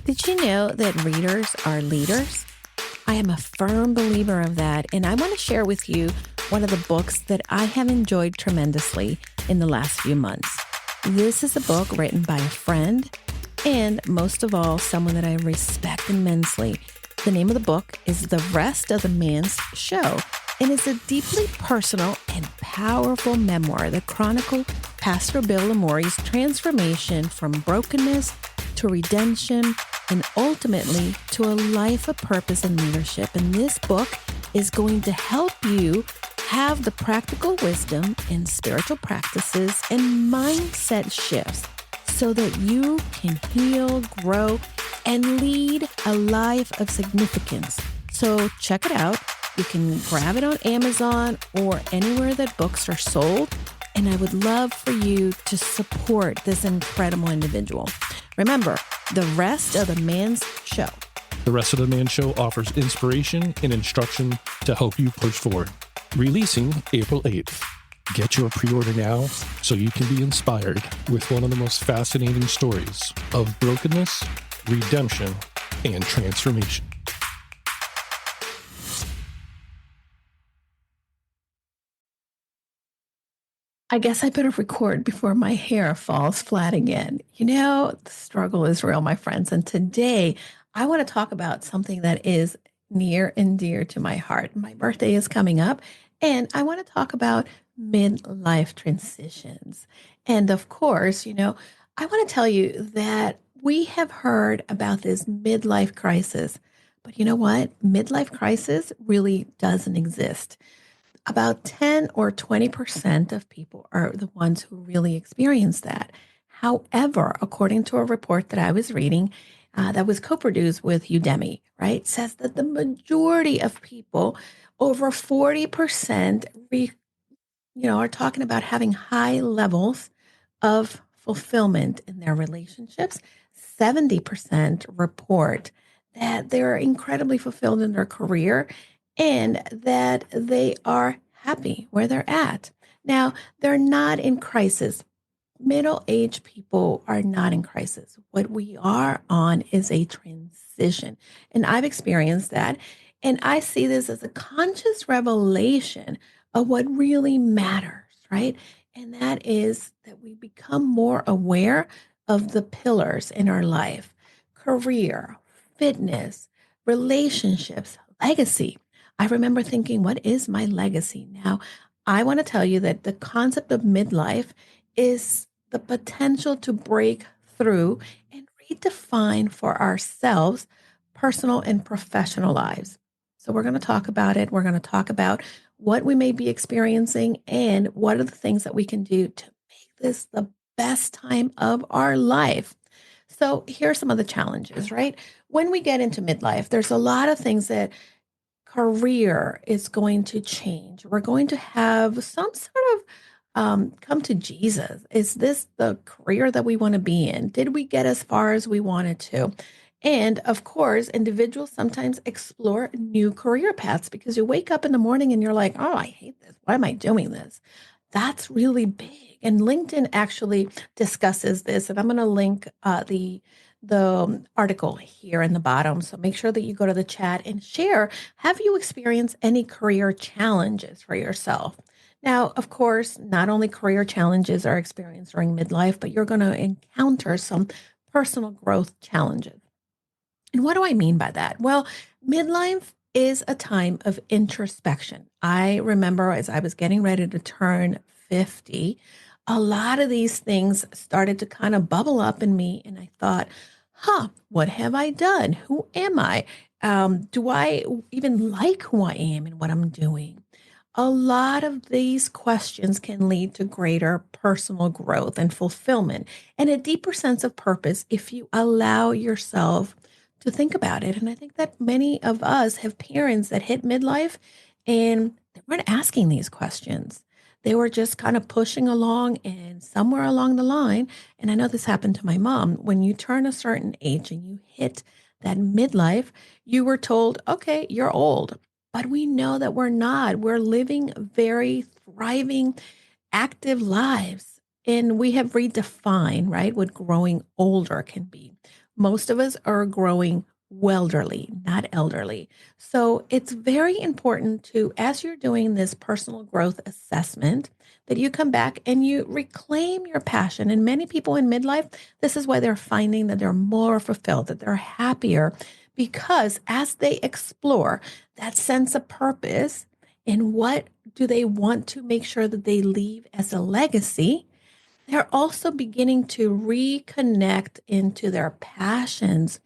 Did you know that readers are leaders? I am a firm believer of that, and I want to share with you one of the books that I have enjoyed tremendously in the last few months. This is a book written by a friend and, most of all, someone that I respect immensely. The name of the book is The Rest of the Man's Show, and it's a deeply personal and powerful memoir that chronicles Pastor Bill Lamoury's transformation from brokenness to redemption and ultimately to a life of purpose and leadership. And this book is going to help you have the practical wisdom and spiritual practices and mindset shifts so that you can heal, grow, and lead a life of significance. So check it out. You can grab it on Amazon or anywhere that books are sold. And I would love for you to support this incredible individual. Remember, The Rest of the Man's Show. The Rest of the Man Show offers inspiration and instruction to help you push forward. Releasing April 8th. Get your pre-order now so you can be inspired with one of the most fascinating stories of brokenness, redemption, and transformation. I guess I better record before my hair falls flat again. You know, the struggle is real, my friends. And today I want to talk about something that is near and dear to my heart. My birthday is coming up, and I want to talk about midlife transitions. And of course, I want to tell you that we have heard about this midlife crisis. But you know what? Midlife crisis really doesn't exist. About 10 or 20% of people are the ones who really experience that. However, according to a report that I was reading that was co-produced with Udemy, right, says that the majority of people, over 40%, are talking about having high levels of fulfillment in their relationships. 70% report that they're incredibly fulfilled in their career and that they are happy where they're at. Now, they're not in crisis. Middle-aged people are not in crisis. What we are on is a transition. And I've experienced that. And I see this as a conscious revelation of what really matters, right? And that is that we become more aware of the pillars in our life: career, fitness, relationships, legacy. I remember thinking, what is my legacy? Now, I want to tell you that the concept of midlife is the potential to break through and redefine for ourselves personal and professional lives. So, we're going to talk about it. We're going to talk about what we may be experiencing and what are the things that we can do to make this the best time of our life. So, here are some of the challenges, right? When we get into midlife, there's a lot of things that career is going to change. We're going to have some sort of come to Jesus. Is this the career that we want to be in? Did we get as far as we wanted to? And of course, individuals sometimes explore new career paths because you wake up in the morning and you're like, oh, I hate this. Why am I doing this? That's really big. And LinkedIn actually discusses this. And I'm going to link the article here in the bottom. So make sure that you go to the chat and share. Have you experienced any career challenges for yourself? Now, of course, not only career challenges are experienced during midlife, but you're going to encounter some personal growth challenges. And what do I mean by that? Well, midlife is a time of introspection. I remember as I was getting ready to turn 50, a lot of these things started to kind of bubble up in me. And I thought, what have I done? Who am I? Do I even like who I am and what I'm doing? A lot of these questions can lead to greater personal growth and fulfillment and a deeper sense of purpose if you allow yourself to think about it. And I think that many of us have parents that hit midlife and they weren't asking these questions. They were just kind of pushing along, and somewhere along the line, and I know this happened to my mom, when you turn a certain age and you hit that midlife, you were told, okay, you're old. But we know that we're not. We're living very thriving, active lives. And we have redefined, right, what growing older can be. Most of us are growing welderly, not elderly. So it's very important to, as you're doing this personal growth assessment, that you come back and you reclaim your passion. And many people in midlife, this is why they're finding that they're more fulfilled, that they're happier, because as they explore that sense of purpose and what do they want to make sure that they leave as a legacy, they're also beginning to reconnect into their passions.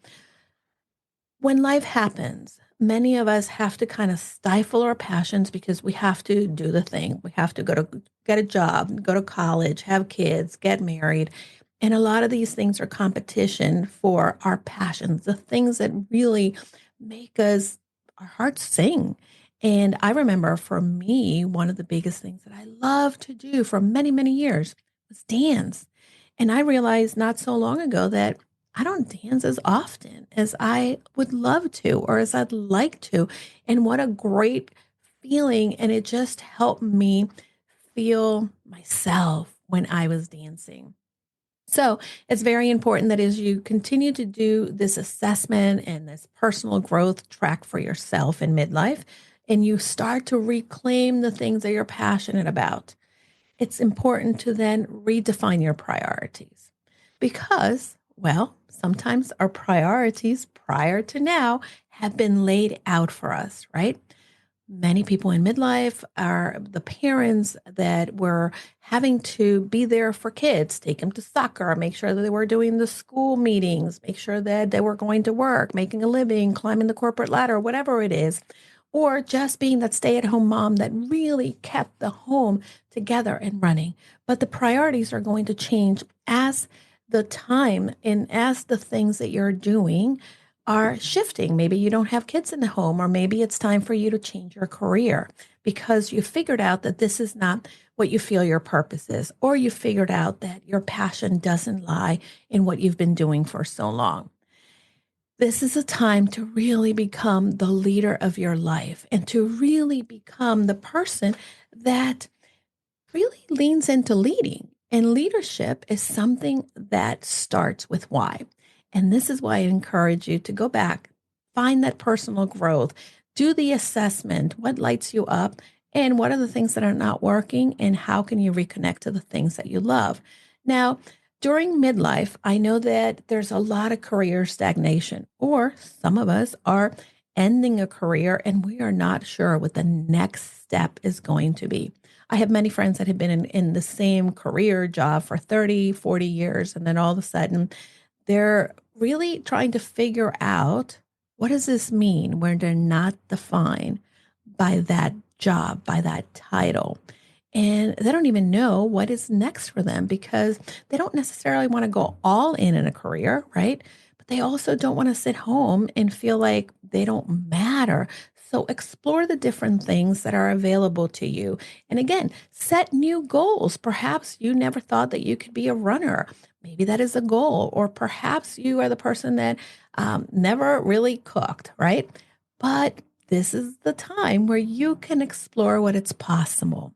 When life happens, many of us have to kind of stifle our passions because we have to do the thing. We have to go to get a job, go to college, have kids, get married. And a lot of these things are competition for our passions, the things that really make us, our hearts sing. And I remember for me, one of the biggest things that I loved to do for many, many years was dance. And I realized not so long ago that I don't dance as often as I would love to or as I'd like to. And what a great feeling. And it just helped me feel myself when I was dancing. So it's very important that as you continue to do this assessment and this personal growth track for yourself in midlife, and you start to reclaim the things that you're passionate about, it's important to then redefine your priorities because, well, sometimes our priorities prior to now have been laid out for us, right? Many people in midlife are the parents that were having to be there for kids, take them to soccer, make sure that they were doing the school meetings, make sure that they were going to work, making a living, climbing the corporate ladder, whatever it is, or just being that stay at home mom that really kept the home together and running. But the priorities are going to change as the time and as the things that you're doing are shifting. Maybe you don't have kids in the home, or maybe it's time for you to change your career because you figured out that this is not what you feel your purpose is, or you figured out that your passion doesn't lie in what you've been doing for so long. This is a time to really become the leader of your life and to really become the person that really leans into leading. And leadership is something that starts with why. And this is why I encourage you to go back, find that personal growth, do the assessment, what lights you up, and what are the things that are not working, and how can you reconnect to the things that you love. Now, during midlife, I know that there's a lot of career stagnation, or some of us are ending a career and we are not sure what the next step is going to be. I have many friends that have been in the same career job for 30, 40 years. And then all of a sudden, they're really trying to figure out what does this mean when they're not defined by that job, by that title. And they don't even know what is next for them because they don't necessarily want to go all in a career, right? But they also don't want to sit home and feel like they don't matter. So explore the different things that are available to you. And again, set new goals. Perhaps you never thought that you could be a runner. Maybe that is a goal. Or perhaps you are the person that never really cooked, right? But this is the time where you can explore what it's possible.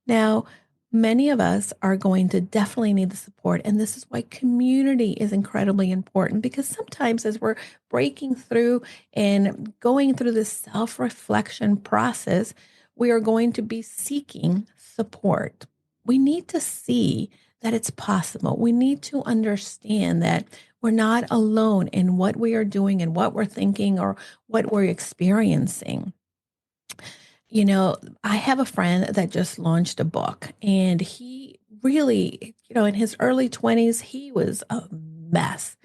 Now, many of us are going to definitely need the support. And this is why community is incredibly important because sometimes as we're breaking through and going through this self reflection process, we are going to be seeking support. We need to see that it's possible. We need to understand that we're not alone in what we are doing and what we're thinking or what we're experiencing. You know, I have a friend that just launched a book and he really, in his early 20s, he was a mess.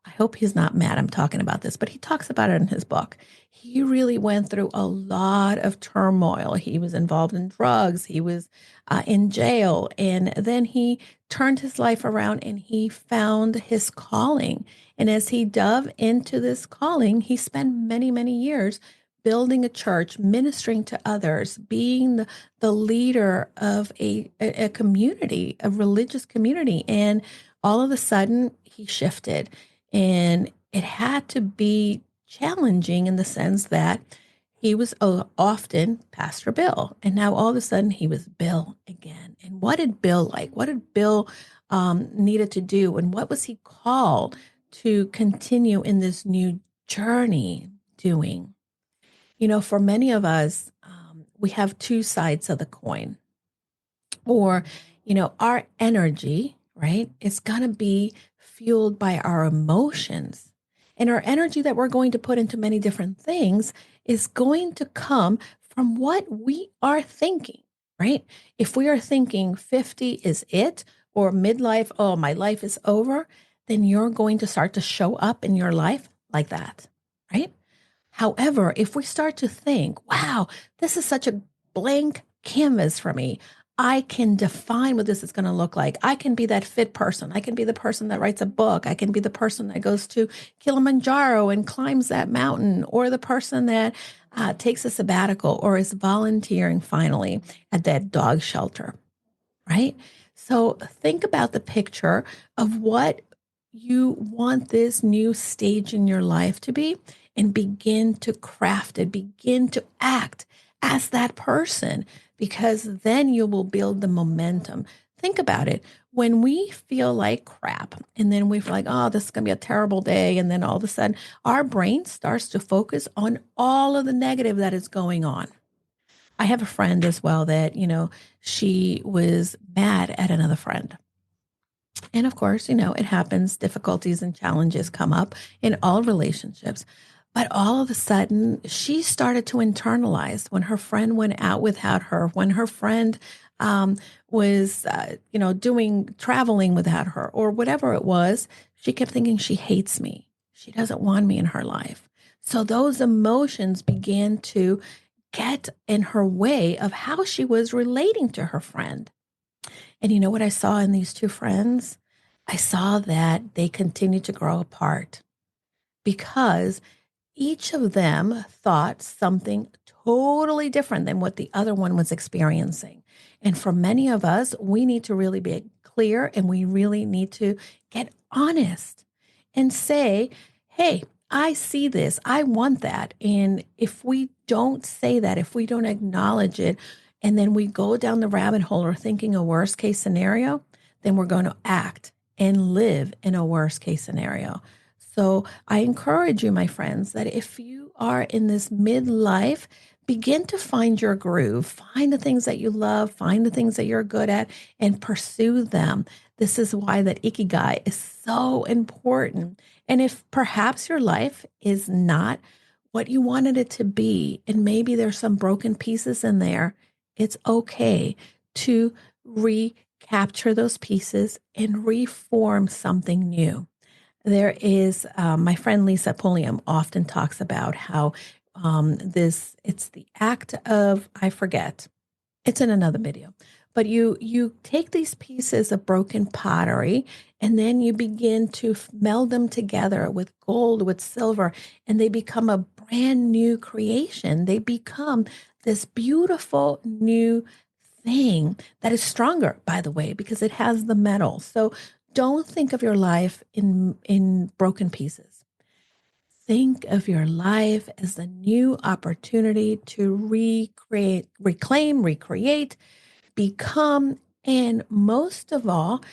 I hope he's not mad I'm talking about this, but he talks about it in his book. He really went through a lot of turmoil. He was involved in drugs, he was in jail, and then he turned his life around and he found his calling. And as he dove into this calling, he spent many, many years building a church, ministering to others, being the leader of a community, a religious community. And all of a sudden, he shifted. And it had to be challenging in the sense that he was often Pastor Bill. And now all of a sudden, he was Bill again. And what did Bill like? What did Bill needed to do? And what was he called to continue in this new journey doing? For many of us, we have two sides of the coin, or, our energy, right, is going to be fueled by our emotions. And our energy that we're going to put into many different things is going to come from what we are thinking, right? If we are thinking 50 is it, or midlife, oh, my life is over, then you're going to start to show up in your life like that, right? However, if we start to think, wow, this is such a blank canvas for me, I can define what this is going to look like. I can be that fit person. I can be the person that writes a book. I can be the person that goes to Kilimanjaro and climbs that mountain, or the person that takes a sabbatical or is volunteering finally at that dog shelter, right? So think about the picture of what you want this new stage in your life to be, and begin to craft it, begin to act as that person, because then you will build the momentum. Think about it. When we feel like crap, and then we feel like, oh, this is going to be a terrible day, and then all of a sudden our brain starts to focus on all of the negative that is going on. I have a friend as well that, she was mad at another friend. And of course, it happens, difficulties and challenges come up in all relationships. But all of a sudden, she started to internalize when her friend went out without her, when her friend was, doing traveling without her, or whatever it was. She kept thinking, she hates me. She doesn't want me in her life. So those emotions began to get in her way of how she was relating to her friend. And you know what I saw in these two friends? I saw that they continued to grow apart because each of them thought something totally different than what the other one was experiencing. And for many of us, we need to really be clear, and we really need to get honest and say, hey, I see this, I want that. And if we don't say that, if we don't acknowledge it, and then we go down the rabbit hole or thinking a worst case scenario, then we're going to act and live in a worst case scenario. So I encourage you, my friends, that if you are in this midlife, begin to find your groove, find the things that you love, find the things that you're good at, and pursue them. This is why that ikigai is so important. And if perhaps your life is not what you wanted it to be, and maybe there's some broken pieces in there, it's okay to recapture those pieces and reform something new. There is my friend Lisa Pulliam often talks about how it's the act of, I forget, it's in another video, but you take these pieces of broken pottery, and then you begin to meld them together with gold, with silver, and they become a brand new creation. They become this beautiful new thing that is stronger, by the way, because it has the metal. So don't think of your life in broken pieces. Think of your life as a new opportunity to recreate, reclaim, recreate, become, and most of all,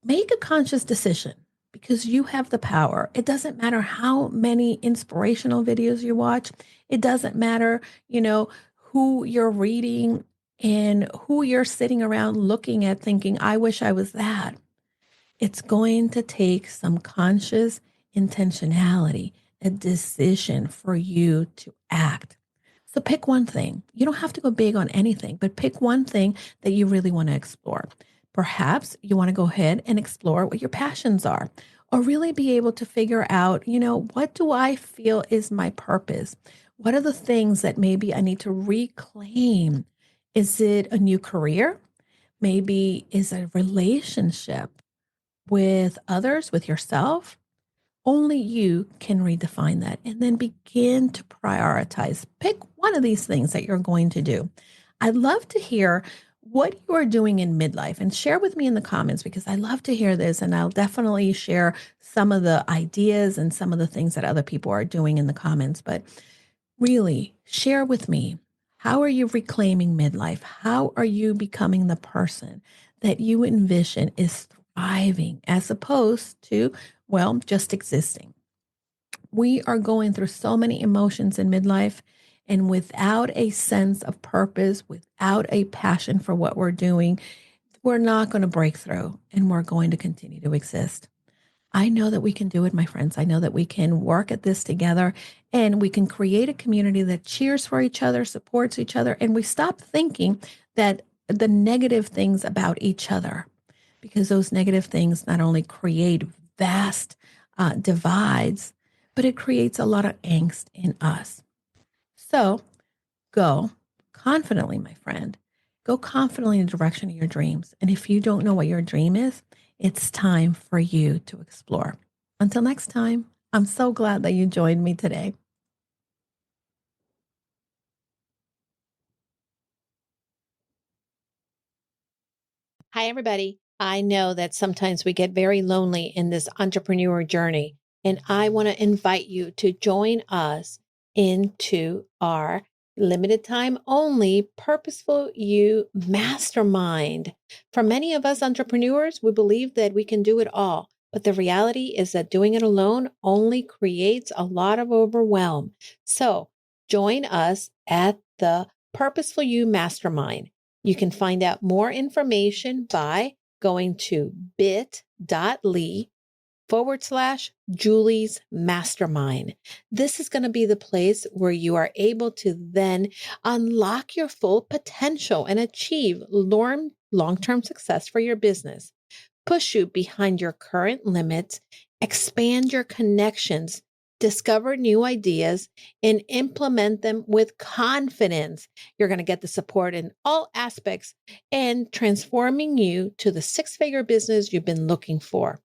make a conscious decision, because you have the power. It doesn't matter how many inspirational videos you watch. It doesn't matter, who you're reading and who you're sitting around looking at thinking, I wish I was that. It's going to take some conscious intentionality, a decision for you to act. So pick one thing. You don't have to go big on anything, but pick one thing that you really want to explore. Perhaps you want to go ahead and explore what your passions are, or really be able to figure out, what do I feel is my purpose? What are the things that maybe I need to reclaim? Is it a new career? Maybe is a relationship with others, with yourself? Only you can redefine that, and then begin to prioritize. Pick one of these things that you're going to do. I'd love to hear what you are doing in midlife, and share with me in the comments, because I love to hear this, and I'll definitely share some of the ideas and some of the things that other people are doing in the comments. But really, share with me, how are you reclaiming midlife? How are you becoming the person that you envision is thriving as opposed to, well, just existing. We are going through so many emotions in midlife, and without a sense of purpose, without a passion for what we're doing, we're not going to break through and we're going to continue to exist. I know that we can do it, my friends. I know that we can work at this together and we can create a community that cheers for each other, supports each other, and we stop thinking that the negative things about each other, because those negative things not only create vast divides, but it creates a lot of angst in us. So go confidently, my friend. Go confidently in the direction of your dreams. And if you don't know what your dream is, it's time for you to explore. Until next time, I'm so glad that you joined me today. Hi, everybody. I know that sometimes we get very lonely in this entrepreneur journey, and I want to invite you to join us into our limited time only Purposeful You Mastermind. For many of us entrepreneurs, we believe that we can do it all, but the reality is that doing it alone only creates a lot of overwhelm. So join us at the Purposeful You Mastermind. You can find out more information by going to bit.ly/Julie's Mastermind. This is going to be the place where you are able to then unlock your full potential and achieve long-term success for your business. Push you behind your current limits, expand your connections, discover new ideas, and implement them with confidence. You're going to get the support in all aspects and transforming you to the six-figure business you've been looking for.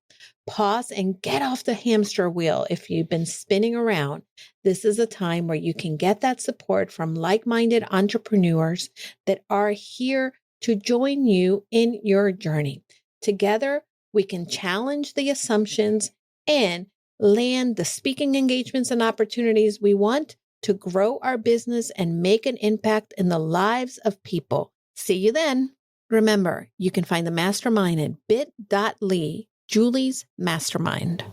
Pause and get off the hamster wheel if you've been spinning around. This is a time where you can get that support from like-minded entrepreneurs that are here to join you in your journey. Together, we can challenge the assumptions and land the speaking engagements and opportunities we want to grow our business and make an impact in the lives of people. See you then. Remember, you can find the mastermind at bit.ly, Julie's Mastermind.